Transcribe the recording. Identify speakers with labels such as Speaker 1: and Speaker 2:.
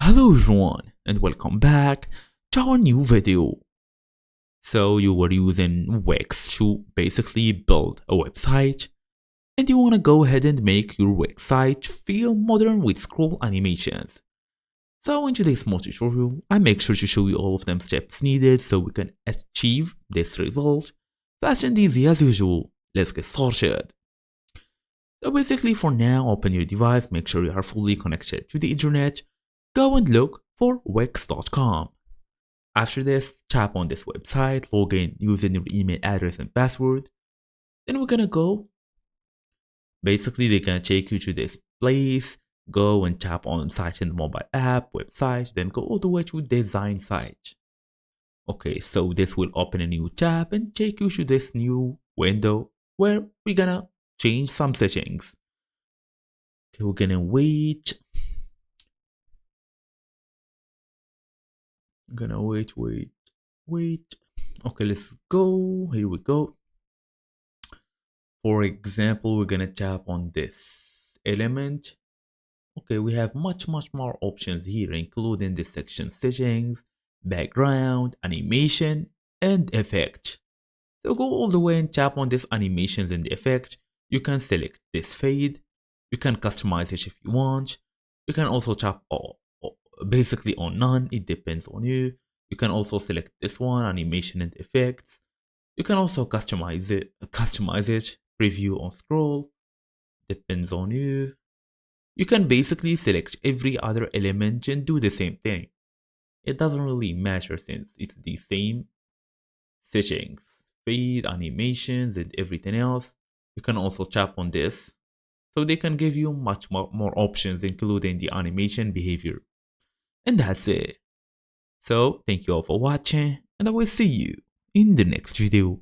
Speaker 1: Hello everyone and welcome back to our new video. So you were using Wix to basically build a website and you want to go ahead and make your website feel modern with scroll animations. So in today's small tutorial, I make sure to show you all of them steps needed so we can achieve this result fast and easy as usual. Let's get started. So basically for now, open your device, make sure you are fully connected to the internet, go and look for Wix.com. After this, tap on this website, log in using your email address and password. Then we're gonna go. Basically, they're gonna take you to this place. Go and tap on site and mobile app, website, then go all the way to design site. Okay, so this will open a new tab and take you to this new window where we're gonna change some settings. Okay, we're gonna wait. I'm gonna wait. Okay, let's go. Here we go. For example, we're gonna tap on this element. Okay, we have much more options here, including the section settings, background, animation, and effect. So go all the way and tap on this animations and effect. You can select this fade. You can customize it if you want. You can also tap basically on none. It depends on you. You can also select this one, animation and effects. You can also customize it, preview on scroll, depends on you. You can basically select every other element and do the same thing. It doesn't really matter since it's the same settings, fade, animations, and everything else. You can also tap on this, so they can give you much more options, including the animation behavior. And that's it. So thank you all for watching, and I will see you in the next video.